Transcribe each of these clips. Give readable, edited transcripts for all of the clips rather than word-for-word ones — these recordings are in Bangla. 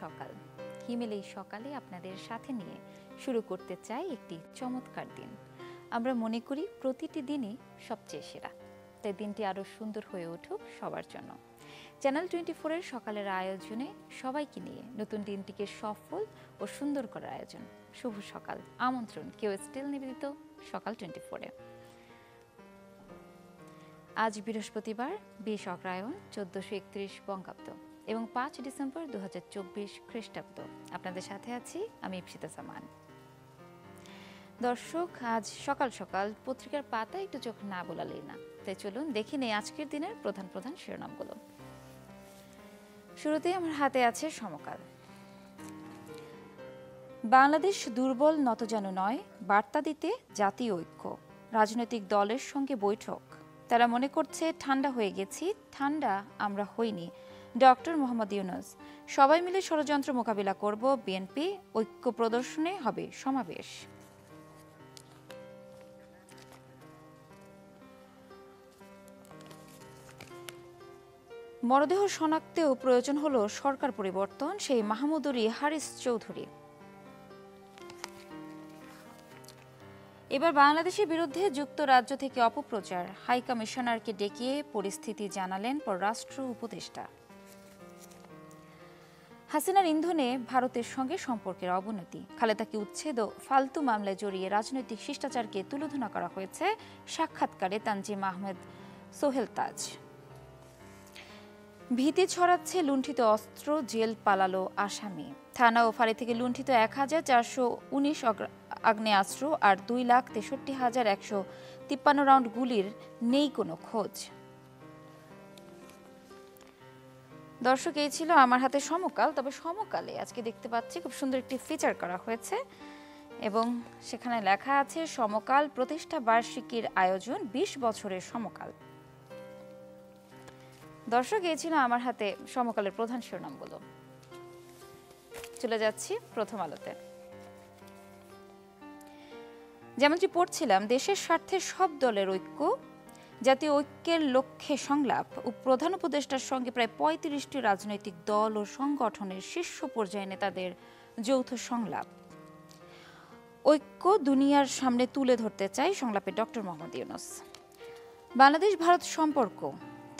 সকাল। হিমেল এই সকালে আপনাদের সাথে নিয়ে শুরু করতে চাই একটি চমৎকার দিন। আমরা মনে করি প্রতিটি দিনই সবচেয়ে সেরা, তাই দিনটি আরও সুন্দর হয়ে উঠুক সবার জন্য। চ্যানেল 24-এর সকালের আয়োজনে সবাইকে নিয়ে নতুন দিনটিকে সফল ও সুন্দর করার আয়োজন। শুভ সকাল, আমন্ত্রণ কেউ স্টিল নিবেদিত সকাল 24-এ। আজ বৃহস্পতিবার 20 অগ্রহায়ণ 1431 বঙ্গাব্দ এবং 5 ডিসেম্বর 2024 খ্রিস্টাব্দ। আপনাদের সাথে আছি আমি ইপসিতা সামান। দর্শক, আজ সকাল সকাল পত্রিকার পাতা একটু চোখ না বোলালেই না, তাই চলুন দেখে নেই আজকের দিনের প্রধান প্রধান শিরোনামগুলো। শুরুতেই আমার হাতে আছে সমকাল। বাংলাদেশ দুর্বল নতজানু নয়, বার্তা দিতে জাতীয় ঐক্য। রাজনৈতিক দলের সঙ্গে বৈঠক। তারা মনে করছে ঠান্ডা হয়ে গেছি, ঠান্ডা আমরা হইনি। ডক্টর মোহাম্মদ ইউনূস। সবাই মিলে ষড়যন্ত্র মোকাবিলা করব। বিএনপি ঐক্য প্রদর্শনে হবে সমাবেশ। মরদেহ শনাক্তেও প্রয়োজন হলো সরকার পরিবর্তন, সেই মাহমুদুরী হারিস চৌধুরী। এবার বাংলাদেশের বিরুদ্ধে যুক্তরাজ্য থেকে অপপ্রচার, হাই কমিশনারকে ডেকে পরিস্থিতি জানালেন পররাষ্ট্র উপদেষ্টা। হাসিনার ইন্ধনে ভারতের সঙ্গে সম্পর্কের অবনতি, খালেদাকে উচ্ছেদ ও ফালতু মামলায় জড়িয়ে রাজনৈতিক শিষ্টাচারকে তুলোধনা করা হয়েছে সাক্ষাৎকারে তানজিম আহমেদ সোহেল তাজ। ভীতি ছড়াচ্ছে লুণ্ঠিত অস্ত্র, জেল পালালো আসামি। থানা ও ফাঁড়ি থেকে লুণ্ঠিত 1419 আগ্নেয়াস্ত্র আর 2,63,153 রাউন্ড গুলির নেই কোনো খোঁজ। দর্শক, এই ছিল আমার হাতে সমকাল। তবে সমকালে আজকে দেখতে পাচ্ছি খুব সুন্দর একটি ফিচার করা হয়েছে এবং সেখানে লেখা আছে সমকাল প্রতিষ্ঠা বার্ষিকীর আয়োজন 20 বছরের সমকাল। দর্শক, এই ছিল আমার হাতে সমকালের প্রধান শিরোনামগুলো। চলে যাচ্ছি প্রথম আলোতে। যেমনটি পড়ছিলাম, দেশের স্বার্থে সব দলের ঐক্য, জাতীয় ঐক্যের লক্ষ্যে সংলাপ ও প্রধান উপদেষ্টার সঙ্গে প্রায় 35টি রাজনৈতিক দল ও সংগঠনের শীর্ষ পর্যায়ে নেতাদের যৌথ সংলাপ। ঐক্য দুনিয়ার সামনে তুলে ধরতে চাই সংলাপে ডক্টর মোহাম্মদ ইউনূস। বাংলাদেশ ভারত সম্পর্ক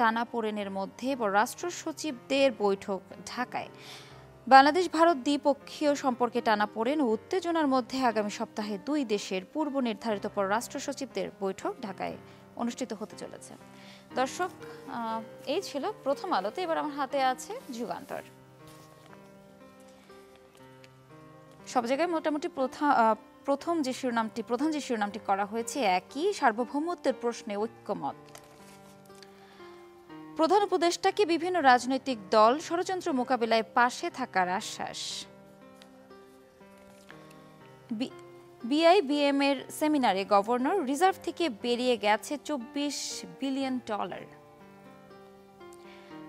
টানাপোড়েনের মধ্যে রাষ্ট্র সচিবদের বৈঠক ঢাকায়। বাংলাদেশ ভারত দ্বিপক্ষীয় সম্পর্কে টানাপোড়েন ও উত্তেজনার মধ্যে আগামী সপ্তাহে দুই দেশের পূর্ব নির্ধারিত পররাষ্ট্র সচিবদের বৈঠক ঢাকায় অনুষ্ঠিত হতে চলেছে। দর্শক, এই ছিল প্রথম আলোতে। এবার আমার হাতে আছে যুগান্তর। সব জায়গায় মোটামুটি প্রধান যে শিরোনামটি করা হয়েছে একই, সার্বভৌমত্বের প্রশ্নে ঐক্যমত। প্রধান উপদেষ্টাকে বিভিন্ন রাজনৈতিক দল ষড়যন্ত্র মোকাবিলায় পাশে থাকার আশ্বাস। বিআইবিএম এর সেমিনারে গভর্নর, রিজার্ভ থেকে বেরিয়ে গেছে $24 বিলিয়ন।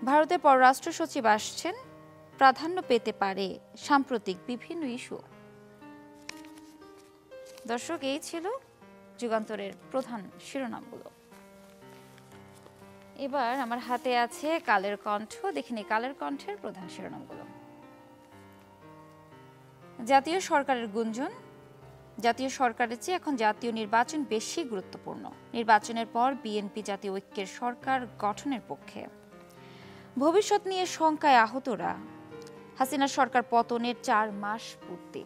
ভারতের পররাষ্ট্র সচিব আসছেন, প্রাধান্য পেতে পারে সাম্প্রতিক বিভিন্ন ইস্যু। দর্শক, এই ছিল যুগান্তরের প্রধান শিরোনামগুলো। এবার আমার হাতে আছে কালের কণ্ঠ। দেখিনি কালের কণ্ঠের প্রধান শিরোনামগুলো। জাতীয় সরকারের গুঞ্জন, জাতীয় সরকারের চেয়ে এখন জাতীয় নির্বাচন বেশি গুরুত্বপূর্ণ। নির্বাচনের পর বিএনপি জাতীয় ঐক্যের সরকার গঠনের পক্ষে। ভবিষ্যৎ নিয়ে শঙ্কায় আহতরা, হাসিনা সরকার পতনের 4 মাস পূর্তি।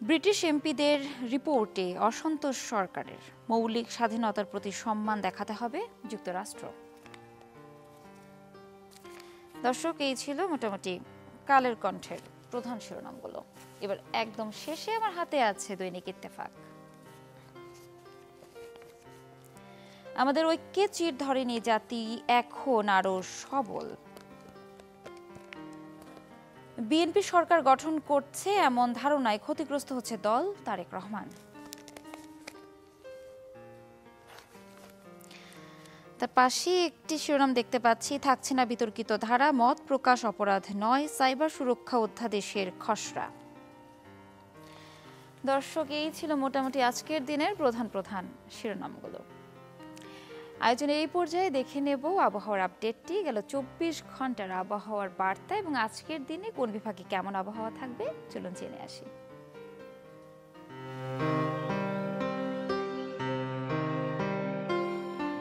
ব্রিটিশ এমপিদের রিপোর্টে অসন্তোষ সরকারের, মৌলিক স্বাধীনতার প্রতি সম্মান দেখাতে হবে যুক্তরাষ্ট্র। দর্শক, এই ছিল মোটামুটি কালের কণ্ঠের প্রধান শিরোনামগুলো। এবার একদম শেষে আমার হাতে আছে দৈনিক ইত্তেফাক। আমাদের ঐক্যে চির ধরেনি জাতি এখন আরো সবল। বিএনপি সরকার গঠন করছে এমন ধারণায় ক্ষতিগ্রস্ত হচ্ছে দল, তারেক রহমান। তার পাশে একটি শিরোনাম দেখতে পাচ্ছি, থাকছে না বিতর্কিত ধারা, মত প্রকাশ অপরাধ নয়, সাইবার সুরক্ষা অধ্যাদেশের খসড়া। দর্শক, এই ছিল মোটামুটি আজকের দিনের প্রধান প্রধান শিরোনামগুলো। আয়োজনে এই পর্যায়ে দেখে নেব আবহাওয়ার আপডেটটি। গেল 24 ঘন্টার আবহাওয়ার বার্তা এবং আজকের দিনে কোন বিভাগে কেমন আবহাওয়া থাকবে চলুন জেনে আসি।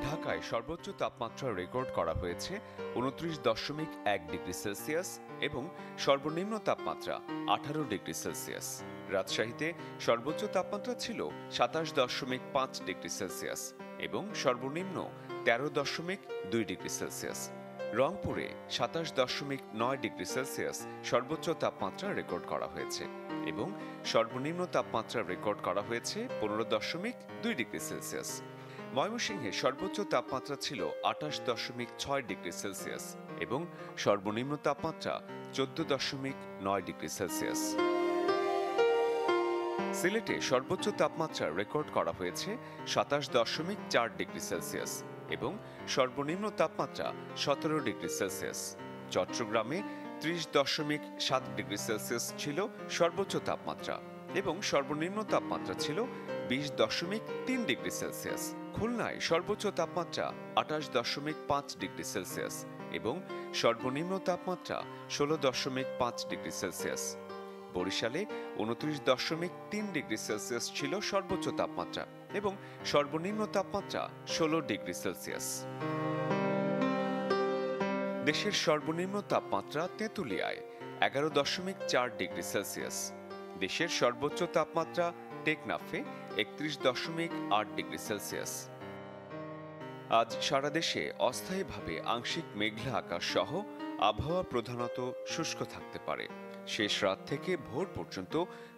ঢাকায় সর্বোচ্চ তাপমাত্রা রেকর্ড করা হয়েছে 29.1 ডিগ্রি সেলসিয়াস এবং সর্বনিম্ন তাপমাত্রা 18 ডিগ্রি সেলসিয়াস। রাজশাহীতে সর্বোচ্চ তাপমাত্রা ছিল 27.5 ডিগ্রি সেলসিয়াস এবং সর্বনিম্ন 13.2 ডিগ্রি সেলসিয়াস। রংপুরে 27.9 ডিগ্রি সেলসিয়াস সর্বোচ্চ তাপমাত্রা রেকর্ড করা হয়েছে এবং সর্বনিম্ন তাপমাত্রা রেকর্ড করা হয়েছে 15.2 ডিগ্রি সেলসিয়াস। ময়মনসিংহে সর্বোচ্চ তাপমাত্রা ছিল 28.6 ডিগ্রি সেলসিয়াস এবং সর্বনিম্ন তাপমাত্রা 14.9 ডিগ্রি সেলসিয়াস। সিলেটে সর্বোচ্চ তাপমাত্রা রেকর্ড করা হয়েছে 27.4 ডিগ্রি সেলসিয়াস এবং সর্বনিম্ন তাপমাত্রা 17 ডিগ্রি সেলসিয়াস। চট্টগ্রামে 30.7 ডিগ্রি সেলসিয়াস ছিল সর্বোচ্চ তাপমাত্রা এবং সর্বনিম্ন তাপমাত্রা ছিল 20.3 ডিগ্রি সেলসিয়াস। খুলনায় সর্বোচ্চ তাপমাত্রা 28.5 ডিগ্রি সেলসিয়াস এবং সর্বনিম্ন তাপমাত্রা 16.5 ডিগ্রি সেলসিয়াস। বরিশালে 29.3 ডিগ্রি সেলসিয়াস ছিল সর্বোচ্চ তাপমাত্রা এবং সর্বনিম্ন তাপমাত্রা 16 ডিগ্রি সেলসিয়াস। দেশের সর্বনিম্ন তাপমাত্রা তেঁতুলিয়ায় 11.4 ডিগ্রি সেলসিয়াস। দেশের সর্বোচ্চ তাপমাত্রা টেকনাফে 31.8 ডিগ্রি সেলসিয়াস। আজ সারা দেশে অস্থায়ীভাবে আংশিক মেঘলা আকাশ সহ আবহাওয়া প্রধানত শুষ্ক থাকতে পারে। শেষ রাত থেকে ভোর পর্যন্ত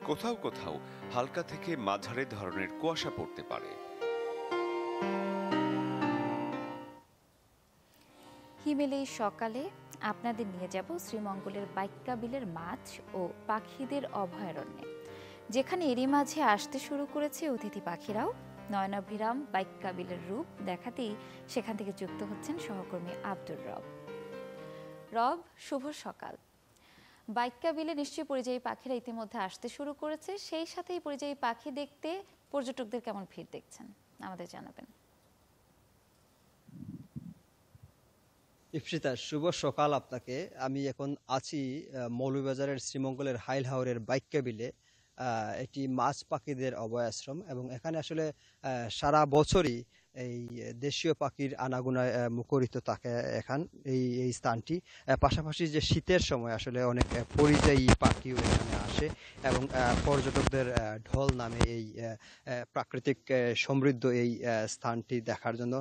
কোথাও কোথাও হালকা থেকে মাঝারি ধরনের কুয়াশা পড়তে পারে। হিমেলে সকালে আপনাদের নিয়ে যাব শ্রীমঙ্গলের বাইক্কা বিলের মাছ ও পাখিদের অভয়ারণ্যে, যেখানে এরই মাঝে আসতে শুরু করেছে অতিথি পাখিরাও। নয়নাভিরাম বাইক্কা বিলের রূপ দেখাতেই সেখান থেকে যুক্ত হচ্ছেন সহকর্মী আব্দুর রব। রব, শুভ সকাল। বাইক্কা বিলে নিশ্চয়ই পরিযায়ী পাখিরা ইতিমধ্যে আসতে শুরু করেছে, সেই সাথেই পরিযায়ী পাখি দেখতে পর্যটকদের কেমন ভিড় দেখছেন আমাদের জানাবেন। ইফসিতা, শুভ সকাল আপনাকে। আমি এখন আছি মৌলভীবাজারের শ্রীমঙ্গলের হাইল হাওরের বাইক্কা বিলে, এটি মাছ পাখিদের অভয়াশ্রম এবং এখানে আসলে সারা বছরই এই দেশীয় পাখির আনাগোনায় মুখরিত থাকে এই স্থানটি। পাশাপাশি যে শীতের সময় আসলে অনেক পরিযায়ী পাখিও এখানে আসে এবং পর্যটকদের ঢল নামে এই প্রাকৃতিক সমৃদ্ধ এই স্থানটি দেখার জন্য।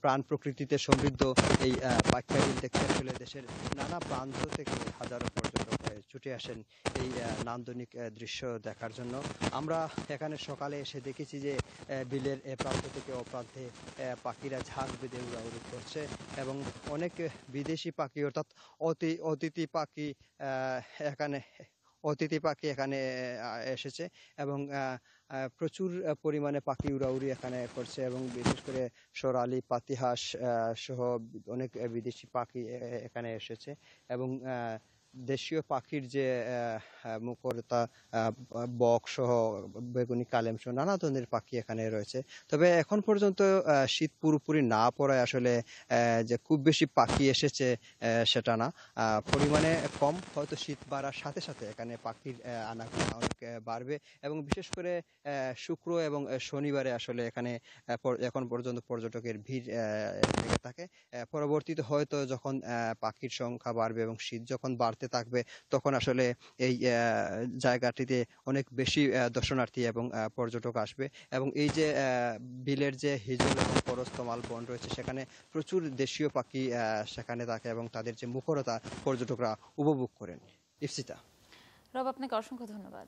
প্রাণ প্রকৃতিতে সমৃদ্ধ এই বাইক্কা বিল দেখতে আসলে দেশের নানা প্রান্ত থেকে হাজারো পর্যটক ছুটে আসেন এই নান্দনিক দৃশ্য দেখার জন্য। আমরা এখানে সকালে এসে দেখেছি যে বিলের এ প্রান্ত থেকে ও প্রান্তে পাখিরা ঝাঁক বেঁধে উড়াউড়ি করছে এবং অনেক বিদেশি পাখি অর্থাৎ অতিথি পাখি এখানে এসেছে এবং প্রচুর পরিমাণে পাখি উড়াউড়ি এখানে করছে এবং বিশেষ করে সোরালি, পাতিহাঁস সহ অনেক বিদেশি পাখি এখানে এসেছে এবং দেশীয় পাখির যে মুখরতা, বক সহ বেগুনি কালেম সহ নানা ধরনের পাখি এখানে রয়েছে। তবে এখন পর্যন্ত শীত পুরোপুরি না পড়ায় আসলে যে খুব বেশি পাখি এসেছে সেটা না, পরিমাণে কম। হয়তো শীত বাড়ার সাথে সাথে এখানে পাখির আনাগোনা অনেক বাড়বে এবং বিশেষ করে শুক্র এবং শনিবারে আসলে এখানে এখন পর্যন্ত পর্যটকের ভিড় থেকে থাকে। পরবর্তীতে হয়তো যখন পাখির সংখ্যা বাড়বে এবং শীত যখন বাড়তে থাকবে তখন আসলে এই জায়গাটিতে অনেক বেশি দর্শনার্থী এবং পর্যটক আসবে এবং এই যে বিলের যে হিজল এবং পরস্তমাল বন রয়েছে সেখানে প্রচুর দেশীয় পাখি সেখানে থাকে এবং তাদের যে মুখরতা পর্যটকরা উপভোগ করেন। ইফসিতা, রব, আপনাকে অসংখ্য ধন্যবাদ।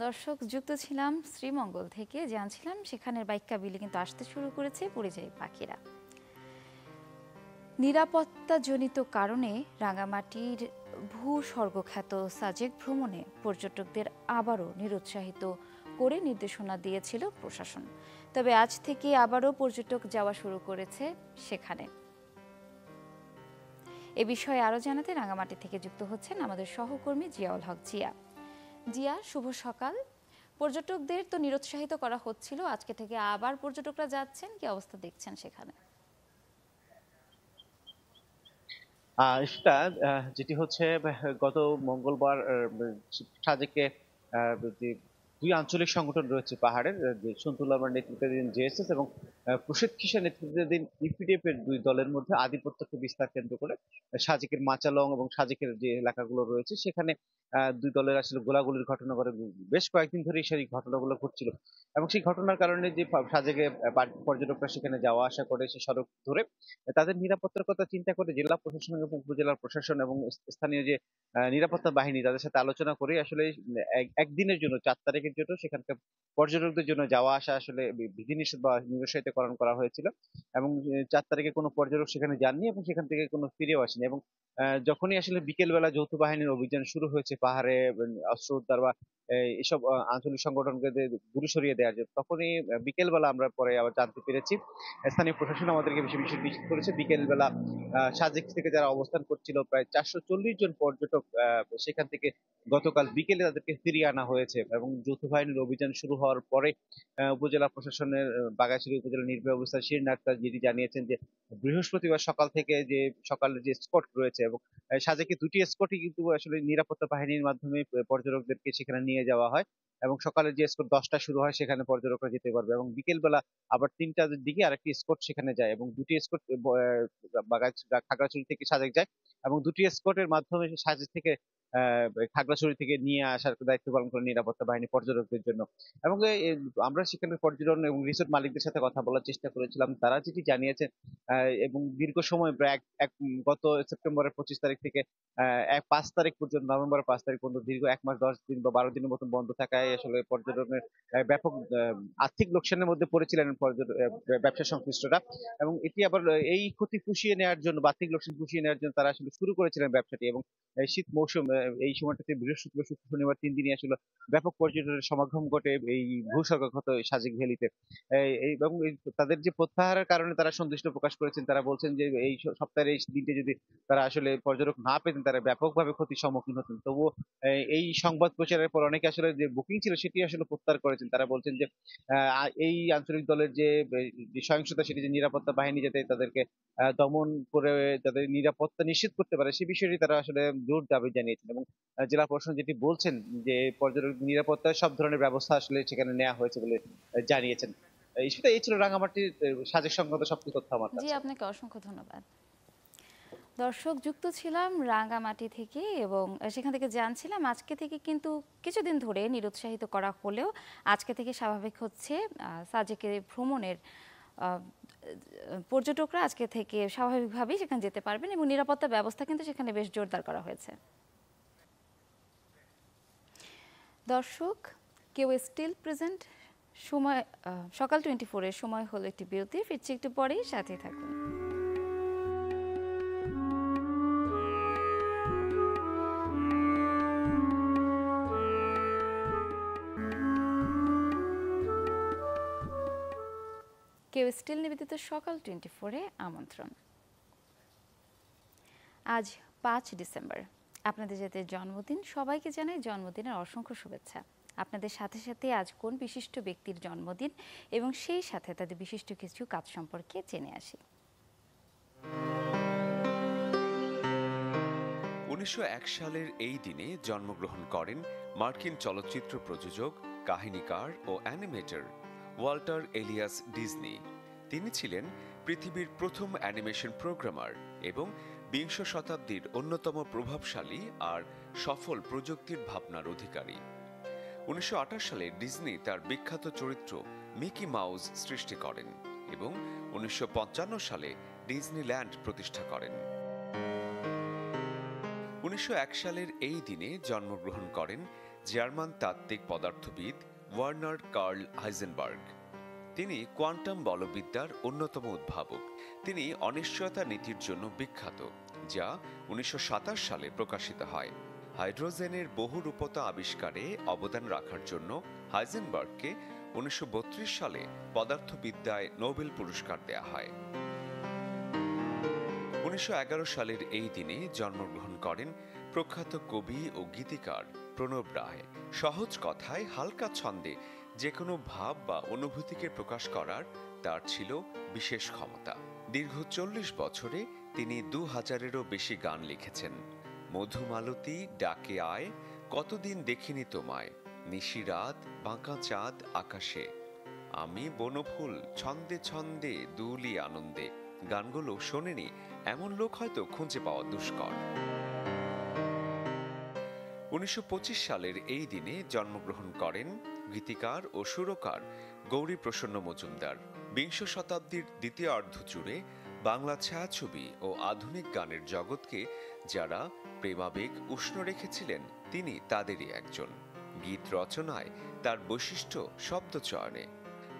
দর্শক, যুক্ত ছিলাম শ্রীমঙ্গল থেকে, জানছিলাম সেখানের বাইক্কা বিলে কিন্তু আসতে শুরু করেছে পরিযায়ী পাখিরা। নিরাপত্তাজনিত কারণে রাঙামাটির ভূস্বর্গখ্যাত সাজেক ভ্রমণে পর্যটকদের আবারও নিরুৎসাহিত করে নির্দেশনা দিয়েছিল প্রশাসন। তবে আজ থেকে আবারও পর্যটক যাওয়া শুরু করেছে সেখানে। এ বিষয়ে আরও জানাতে রাঙামাটি থেকে যুক্ত হচ্ছেন আমাদের সহকর্মী জিয়াউল হক জিয়া। জিয়া, শুভ সকাল। পর্যটকদের তো নিরুৎসাহিত করা হচ্ছিল, আজকে থেকে আবার পর্যটকরা যাচ্ছেন, কি অবস্থা দেখছেন সেখানে? সেটা যেটি হচ্ছে গত মঙ্গলবার সাজেকে যে দুই আঞ্চলিক সংগঠন রয়েছে পাহাড়ের, যে সন্তুল লারমার নেতৃত্বাধীন জেএসএস এবং প্রসিদ্ধ কিশোর নেতৃত্বাধীন ইপিডিএফ এর দুই দলের মধ্যে আধিপত্যকে বিস্তার কেন্দ্র করে সাজেকের মাচালং এবং সাজেকের যে এলাকাগুলো রয়েছে সেখানে দুই দলের আসলে গোলাগুলির ঘটনা করে বেশ কয়েকদিন ধরেই সেই ঘটনাগুলো ঘটছিল। এবং সেই ঘটনার কারণে যে সাজেকে পর্যটকরা সেখানে যাওয়া আসা করে সে সড়ক ধরে, তাদের নিরাপত্তার কথা চিন্তা করে জেলা প্রশাসন এবং উপজেলার প্রশাসন এবং স্থানীয় যে নিরাপত্তা বাহিনী তাদের সাথে আলোচনা করে আসলে একদিনের জন্য 4 তারিখের জন্য সেখানকার পর্যটকদের জন্য যাওয়া আসা আসলে বিধিনিষেধ বা নিরুৎসাহিতকরণ করা হয়েছিল। এবং 4 তারিখে কোনো পর্যটক সেখানে যাননি এবং সেখান থেকে কোনো ফিরেও আসেনি। এবং যখনই আসলে বিকেল বেলা যৌথ বাহিনীর অভিযান শুরু হয়েছে পাহাড়ে অস্ত্র উদ্ধার বা এসব আঞ্চলিক সংগঠনকে দূরে সরিয়ে দেওয়ার জন্য, তখনই বিকেল বেলা আমরা পরে আবার জানতে পেরেছি, স্থানীয় প্রশাসন আমাদেরকে বিষয় নিশ্চিত করেছে বিকেল বেলা সাজেক থেকে যারা অবস্থান করছিল প্রায় 440 জন পর্যটক সেখান থেকে গতকাল বিকেলে তাদেরকে ফিরিয়ে আনা হয়েছে। এবং যৌথ বাহিনীর অভিযান শুরু হওয়ার পরে উপজেলা প্রশাসনের বাগাইছড়ি উপজেলা নির্বাহী অফিসার শিরিন আক্তার যেটি জানিয়েছেন যে বৃহস্পতিবার সকাল থেকে যে সকালের যে স্পট রয়েছে এবং সাজেকে দুটি স্পটই কিন্তু আসলে নিরাপত্তা বাহিনীর মাধ্যমে পর্যটকদেরকে সেখানে নিয়ে যাওয়া হয়। এবং সকালের যে স্পট 10টা শুরু হয় সেখানে পর্যটকরা যেতে পারবে এবং বিকেল বেলা আবার 3টার দিকে আরেকটি স্পট সেখানে যায় এবং দুটি স্পট খাগড়াছড়ি থেকে সাজেক যায় এবং দুটি স্পটের মাধ্যমে সাজেক থেকে খাগড়াছড়ি থেকে নিয়ে আসার দায়িত্ব পালন করে নিরাপত্তা বাহিনী পর্যটকদের জন্য। এবং আমরা সেখানে পর্যটন এবং রিসোর্ট মালিকদের সাথে কথা বলার চেষ্টা করেছিলাম, তারা যেটি জানিয়েছেন এবং দীর্ঘ সময় প্রায় গত সেপ্টেম্বরের 25 তারিখ থেকে 5 তারিখ পর্যন্ত, নভেম্বরের 5 তারিখ পর্যন্ত দীর্ঘ 1 মাস 10 দিন বা 12 দিনের মতন বন্ধ থাকায় আসলে পর্যটনের ব্যাপক আর্থিক লোকসানের মধ্যে পড়েছিলেন ব্যবসা সংশ্লিষ্টরা। এবং এটি আবার এই ক্ষতি পুষিয়ে নেওয়ার জন্য, আর্থিক লোকসান পুষিয়ে নেওয়ার জন্য তারা আসলে শুরু করেছিলেন ব্যবসাটি। এবং শীত মৌসুম এই সময়টাতে বৃহস্পতিবার শুক্র শনিবার 3 দিনই আসলে ব্যাপক পর্যটনের সমাগম ঘটে এই ভূস্বর্গক্ষত সাজেক ভ্যালিতে। এবং তাদের যে প্রত্যাহারের কারণে তারা সন্তুষ্ট প্রকাশ করেছেন, তারা বলছেন যে এই সপ্তাহের এই দিনটি যদি তারা আসলে পর্যটক না পেতেন তারা ব্যাপকভাবে ক্ষতির সম্মুখীন হতেন। তবুও এই সংবাদ প্রচারের পর অনেকে আসলে যে বুকিং ছিল সেটি আসলে প্রত্যাহার করেছেন। তারা বলছেন যে এই আঞ্চলিক দলের যে সহিংসতা সেটি যে নিরাপত্তা বাহিনী যাতে তাদেরকে দমন করে তাদের নিরাপত্তা নিশ্চিত করতে পারে সে বিষয়টি তারা আসলে জোর দাবি জানিয়েছেন। এবং জেলা প্রশাসন যেটি বলছেন যে পর্যটক নিরাপত্তার সব ধরনের ব্যবস্থা আসলে সেখানে নেওয়া হয়েছে বলে জানিয়েছেন। এই ছিল রাঙামাটির সাজেক সংক্রান্ত সবকিছু তথ্য আমার জি, কাছে। আপনাকে অসংখ্য ধন্যবাদ। দর্শক, যুক্ত ছিলাম রাঙ্গামাটি থেকে এবং সেখান থেকে জানছিলাম আজকে থেকে কিন্তু কিছুদিন ধরে নিরুৎসাহিত করা হলেও আজকে থেকে স্বাভাবিক হচ্ছে সাজেকে ভ্রমণের পর্যটকরা আজকে থেকে স্বাভাবিকভাবেই সেখানে যেতে পারবেন এবং নিরাপত্তা ব্যবস্থা কিন্তু সেখানে বেশ জোরদার করা হয়েছে। দর্শক, কেউ স্টিল প্রেজেন্ট সময় সকাল 24-এর সময় হলো একটি বিরতি, ফিরছি একটু পরেই, সাথে থাকুন। কেউ স্টিল নিবেদিত সকাল 24-এ আমন্ত্রণ। আজ 5 ডিসেম্বর, আপনাদের যাদের জন্মদিন সবাইকে জানাই জন্মদিনের অসংখ্য শুভেচ্ছা। আপনাদের সাথে সাথে আজ কোন বিশিষ্ট ব্যক্তির জন্মদিন এবং সেই সাথে তাদের বিশিষ্ট কিছু কাজ সম্পর্কে জেনে আসি। 1901 সালের এই দিনে জন্মগ্রহণ করেন মার্কিন চলচ্চিত্র প্রযোজক, কাহিনীকার ও অ্যানিমেটর ওয়াল্টার এলিয়াস ডিজনি। তিনি ছিলেন পৃথিবীর প্রথম অ্যানিমেশন প্রোগ্রামার এবং বিংশ শতাব্দীর অন্যতম প্রভাবশালী আর সফল প্রযুক্তির ভাবনার অধিকারী। 1928 সালে ডিজনি তার বিখ্যাত চরিত্র মিকি মাউস সৃষ্টি করেন এবং 1955 সালে ডিজনিল্যান্ড প্রতিষ্ঠা করেন। 1901 সালের এই দিনে জন্মগ্রহণ করেন জার্মান তাত্ত্বিক পদার্থবিদ ওয়ার্নার কার্ল হাইজেনবার্গ। তিনি কোয়ান্টাম বলবিদ্যার অন্যতম উদ্ভাবক। তিনি অনিশ্চয়তা নীতির জন্য বিখ্যাত, যা 1927 সালে প্রকাশিত হয়। হাইড্রোজেনের বহুরূপতা আবিষ্কারে অবদান রাখার জন্য হাইজেনবার্গকে 1932 সালে পদার্থবিদ্যায় নোবেল পুরস্কার দেয়া হয়। 1911 সালের এই দিনে জন্মগ্রহণ করেন প্রখ্যাত কবি ও গীতিকার প্রণব রায় সহজ কথায় হালকা ছন্দে যে কোনো ভাব বা অনুভূতিকে প্রকাশ করার তার ছিল বিশেষ ক্ষমতা। দীর্ঘ 40 বছরে তিনি 2000-এরও বেশি গান লিখেছেন। মধুমালতী, ডাকে আয়, কতদিন দেখিনি তোমায়, নিশিরাত, বাঁকা চাঁদ আকাশে, আমি বনফুল, ছন্দে ছন্দে দুলি আনন্দে গানগুলো শোনেনি এমন লোক হয়তো খুঁজে পাওয়া দুষ্কর। 1925 সালের এই দিনে জন্মগ্রহণ করেন গীতিকার ও সুরকার গৌরীপ্রসন্ন মজুমদার। বিংশ শতাব্দীর দ্বিতীয়ার্ধ জুড়ে বাংলা ছায়াছবি ও আধুনিক গানের জগৎকে যারা প্রেমাবেগ উষ্ণ রেখেছিলেন তিনি তাদেরই একজন। গীত রচনায় তার বৈশিষ্ট্য শব্দচয়নে।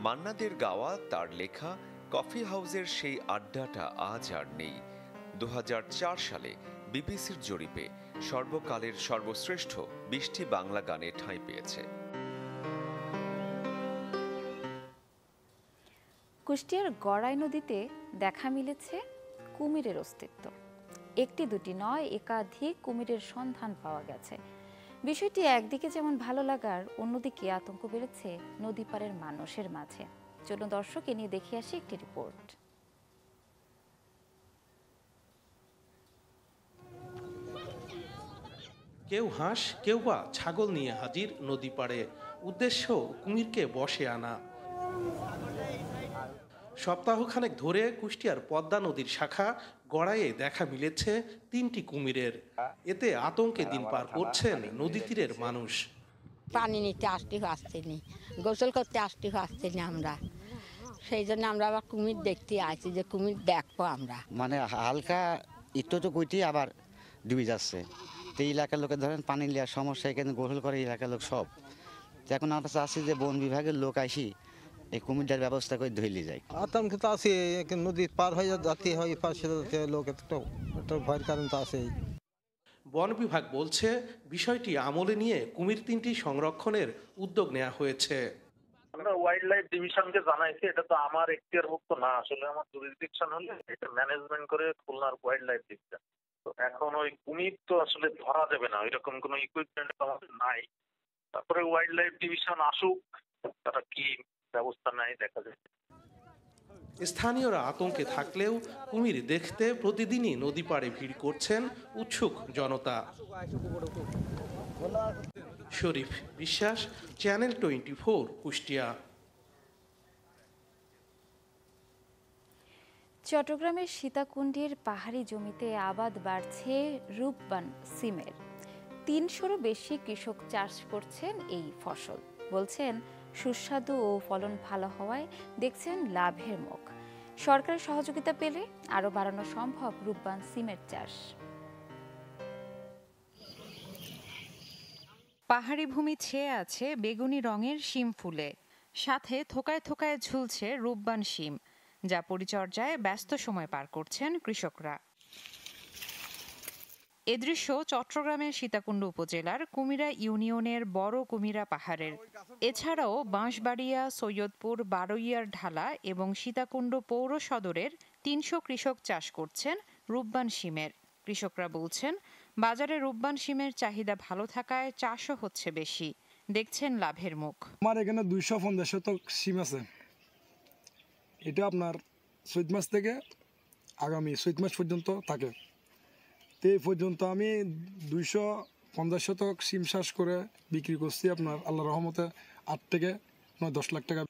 মান্নাদের গাওয়া তার লেখা কফি হাউসের সেই আড্ডাটা আজ আর নেই 2004 সালে বিবিসির জরিপে সর্বকালের সর্বশ্রেষ্ঠ 20টি বাংলা গানে ঠাঁই পেয়েছে। কুষ্টিয়ার গড়াই নদীতে দেখা মিলেছে কুমিরের অস্তিত্ব। একটি দুটি নয়, একাধিক কুমিরের সন্ধান পাওয়া গেছে। বিষয়টি একদিকে যেমন ভালো লাগার, অন্যদিকে আতঙ্ক বেড়েছে নদী পাড়ের মানুষের মাঝে। চলুন দর্শক, এ নিয়ে দেখে আসি একটি রিপোর্ট। কেউ হাঁস, কেউ বা ছাগল নিয়ে হাজির নদী পাড়ে, উদ্দেশ্য কুমিরকে বশে আনা। সপ্তাহখানেক ধরে কুষ্টিয়ার পদ্মা নদীর শাখা গড়াইয়ে দেখা মিলেছে 3টি কুমিরের। এতে আতঙ্কে দিন পার করছেন নদী তীরের মানুষ। পানি নিতে আসতেনি, গোসল করতে আসতেনি আমরা, সেই জন্য আমরা আবার কুমির দেখতে আসছি, যে কুমির দেখবো আমরা। মানে হালকা একটু তো কইটি আবার ডুবে যাচ্ছে। তো এই এলাকার লোকের ধরেন পানি নেওয়ার সমস্যা, এখানে গোসল করে এলাকার লোক সব। এখন আমরা চাচ্ছি যে বন বিভাগের লোক আসি এই কুমিরটার ব্যবস্থা করে ধরে যায়। আতঙ্ক তো আছে, নদী পার হয়ে যাতে হয়, পাশে লোক একটা ভয়ের কারণ তো আছে। বন বিভাগ বলছে বিষয়টি আমলে নিয়ে কুমির 3টি সংরক্ষণের উদ্যোগ নেওয়া হয়েছে। আমরা ওয়াইল্ড লাইফ ডিভিশনকে জানাইছি, এটা তো আমার এখতিয়ারভুক্ত না, আসলে আমার জুরিসডিকশন হলে এটা ম্যানেজমেন্ট করে খুলনার ওয়াইল্ড লাইফ ডিভিশন। তো এখন ওই কুমির তো আসলে ধরা যাবে না, ওইরকম কোনো ইকুইপমেন্ট আমাদের নাই। তারপরে ওয়াইল্ড লাইফ ডিভিশন আসুক, তারা কি ব্যবস্থা নেয় দেখা যায়। স্থানীয়রা আতঙ্কে থাকলেও কুমির দেখতে প্রতিদিনই নদী পাড়ে ভিড় করছেন উৎসুক জনতা। শরীফ বিশ্বাস, চ্যানেল 24, কুষ্টিয়া। চট্টগ্রামের সীতাকুণ্ডের পাহাড়ি জমিতে আবাদ বাড়ছে রূপবান সিমের। 300-রও বেশি কৃষক চাষ করছেন এই ফসল। বলছেন সুস্বাদু ও ফলন ভালো হওয়ায় দেখছেন লাভের মুখ। সরকারের সহযোগিতা পেলে আরও বাড়ানো সম্ভব রূপবান সিমের চাষ। পাহাড়ি ভূমি ছেয়ে আছে বেগুনি রঙের শিম ফুলে, সাথে থোকায় থোকায় ঝুলছে রূপবান শিম, যা পরিচর্যায় ব্যস্ত সময় পার করছেন কৃষকরা। এ দৃশ্য চট্টগ্রামের সীতাকুণ্ড উপজেলার কুমিরা ইউনিয়নের বড় কুমিরা পাহাড়ের। এছাড়াও বাঁশবাড়িয়া, সৈয়দপুর, বারইয়ার ঢালা এবং সীতাকুণ্ড পৌর সদরের 300 কৃষক চাষ করছেন রূপবান শিমের। কৃষকরা বলছেন বাজারে রূপবান শিমের চাহিদা ভালো থাকায় চাষও হচ্ছে বেশি, দেখছেন লাভের মুখ। আমার এখানে 250 শতক শিম আছে। এটা আপনার চৈত মাস থেকে আগামী চৈত মাস পর্যন্ত থাকে। তো এই পর্যন্ত আমি 250 শতক শিম চাষ করে বিক্রি করছি আপনার আল্লাহর রহমতে 8 থেকে 9-10 লাখ টাকা।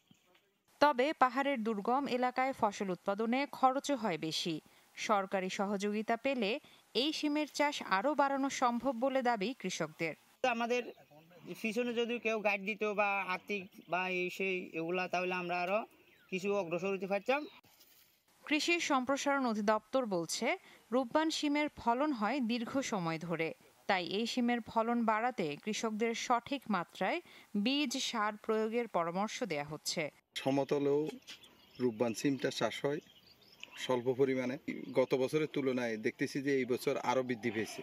তবে পাহাড়ের দুর্গম এলাকায় ফসল উৎপাদনে খরচও হয় বেশি। সরকারি সহযোগিতা পেলে এই শিমের চাষ আরও বাড়ানো সম্ভব বলে দাবি কৃষকদের। আমাদের পিছনে যদি কেউ গাইড দিত বা আর্থিক বা এই সেই এগুলা, তাহলে আমরা আরো কিছু অগ্রসর হতে পারতাম। কৃষি সম্প্রসারণ অধিদপ্তর বলছে রূপবান শিমের ফলন হয় দীর্ঘ সময় ধরে। তাই এই শিমের ফলন বাড়াতে কৃষকদের সঠিক মাত্রায় বীজ, সার প্রয়োগের পরামর্শ দেয়া হচ্ছে। সমতলেও রূপবান শিমটা চাষ হয় স্বল্প পরিমাণে। গত বছরের তুলনায় দেখতেছি যে এই বছর আরও বৃদ্ধি পেয়েছে।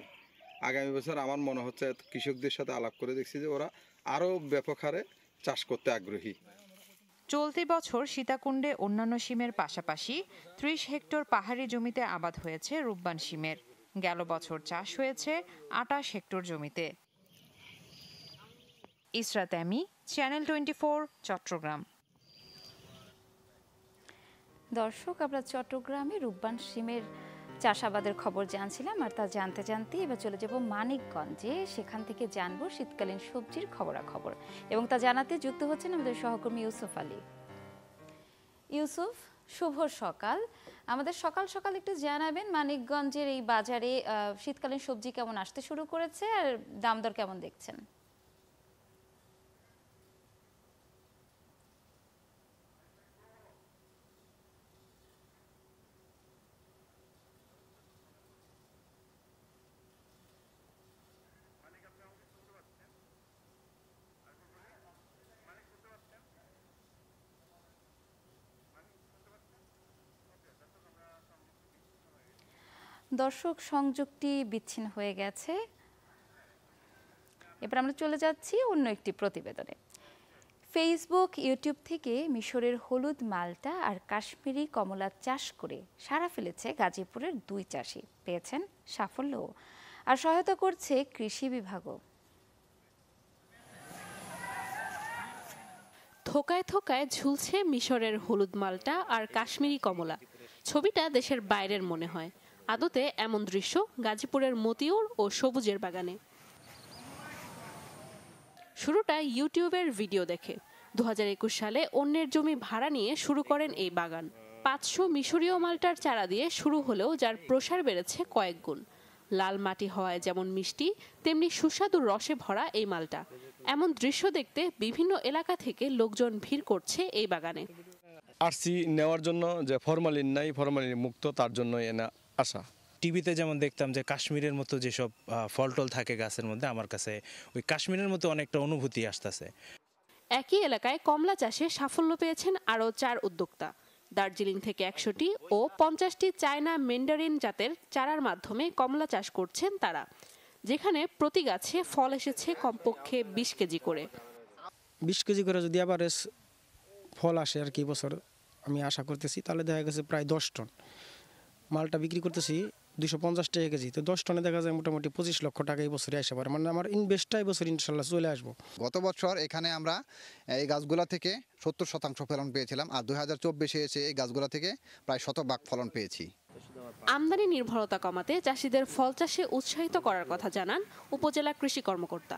আগামী বছর আমার মনে হচ্ছে কৃষকদের সাথে আলাপ করে দেখছি যে ওরা আরও ব্যাপক হারে চাষ করতে আগ্রহী। চলতি বছর সীতাকুণ্ডে অন্যান্য শিমের পাশাপাশি 30 হেক্টর পাহাড়ি জমিতে আবাদ হয়েছে রূপবান শিমের। গেল বছর চাষ হয়েছে 28 হেক্টর জমিতে। ইসরাত আমি, চ্যানেল 24, চট্টগ্রাম। দর্শক, আমরা চট্টগ্রামে রূপবান শিমের চাষাবাদের খবর জানছিলাম, আর তা জানতে জানতে এবার চলে যাব মানিকগঞ্জে। সেখান থেকে জানবো শীতকালীন সবজির খবরাখবর, এবং তা জানাতে যুক্ত হচ্ছেন আমাদের সহকর্মী ইউসুফ আলী। ইউসুফ, শুভ সকাল। আমাদের সকাল সকাল একটু জানাবেন মানিকগঞ্জের এই বাজারে শীতকালীন সবজি কেমন আসতে শুরু করেছে আর দাম দর কেমন দেখছেন? দর্শক, সংযোগটি বিচ্ছিন্ন হয়ে গেছে। এবার আমরা চলে যাচ্ছি অন্য একটি প্রতিবেদনে। ফেসবুক, ইউটিউব থেকে মিশরের হলুদ মালটা আর কাশ্মীরি কমলা চাষ করে সাড়া ফেলেছে গাজীপুরের 2 চাষি। পেয়েছেন সাফল্যও, আর সহায়তা করছে কৃষি বিভাগও। থোকায় থোকায় ঝুলছে মিশরের হলুদ মালটা আর কাশ্মীরি কমলা। ছবিটা দেশের বাইরের মনে হয়, আদতে এমন দৃশ্য গাজীপুরের মতিউর ও সবুজের বাগানে। শুরুটা ইউটিউবের ভিডিও দেখে 2021 সালে অন্যের জমি ভাড়া নিয়ে শুরু করেন এই বাগান। 500 মিশরীয় মালটার চারা দিয়ে শুরু হলেও যার প্রসার বেড়েছে কয়েক গুণ। লাল মাটি হওয়ায় যেমন মিষ্টি, তেমনি সুস্বাদুর রসে ভরা এই মালটা। এমন দৃশ্য দেখতে বিভিন্ন এলাকা থেকে লোকজন ভিড় করছে এই বাগানে। আরসি নেওয়ার জন্য, যে ফরমালিন নাই, ফরমালিন মুক্ত, তার জন্য এনে আসা। টিভিতে যেমন দেখতাম যে কাশ্মীরের মতো যেসব ফল টল থাকে গাছের মধ্যে, আমার কাছে ওই কাশ্মীরের মতো অনেকটা অনুভূতি আসতেছে। একই এলাকায় কমলা চাষে সাফল্য পেয়েছেন আরও 4 উদ্যোক্তা। দার্জিলিং থেকে 100টি ও 50টি চায়না ম্যান্ডারিন জাতের চারার মাধ্যমে কমলা চাষ করছেন তারা, যেখানে প্রতি গাছে ফল এসেছে কমপক্ষে 20 কেজি করে। 20 কেজি করে যদি আবার ফল আসে আর কি বছর, আমি আশা করতেছি, তাহলে দেখা গেছে প্রায় 10 টন মালটা বিক্রি করতেছি 250 টাকা কেজি। তো 10 টনে দেখা যায় মোটামুটি 25 লক্ষ টাকা এই বছরে আসে পারে। মানে আমার ইনভেস্টটা এই বছর ইনশাল্লাহ চলে আসবো। গত বছর এখানে আমরা এই গাছগুলা থেকে 70% ফলন পেয়েছিলাম, আর 2024-এ এসে এই গাছগুলা থেকে প্রায় 100% ফলন পেয়েছি। আমদানি নির্ভরতা কমাতে চাষিদের ফল চাষে উৎসাহিত করার কথা জানান উপজেলা কৃষি কর্মকর্তা।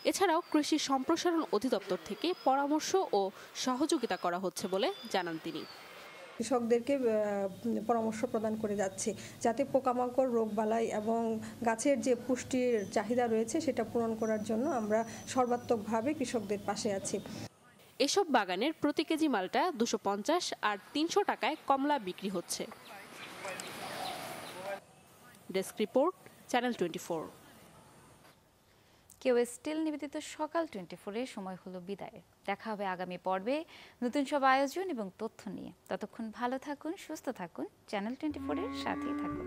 এছাড়াও কৃষি সম্প্রসারণ অধিদপ্তর থেকে পরামর্শ ও সহযোগিতা করা হচ্ছে বলে জানান তিনি। কৃষকদেরকে পরামর্শ প্রদান করে যাচ্ছে যাতে পোকামাকড়, রোগবালাই এবং গাছের যে পুষ্টির চাহিদা রয়েছে সেটা পূরণ করার জন্য আমরা সর্বাত্মকভাবে কৃষকদের পাশে আছি। এসব বাগানের প্রতি কেজি মালটা 250 আর 300 টাকায় কমলা বিক্রি হচ্ছে। Desk report, channel 24। কেউ স্টিল নিবেদিত সকাল 24-এ সময় হলো বিদায়। দেখা হবে আগামী পর্বে নতুন সব আয়োজন এবং তথ্য নিয়ে। ততক্ষণ ভালো থাকুন, সুস্থ থাকুন, চ্যানেল 24-এর সাথেই থাকুন।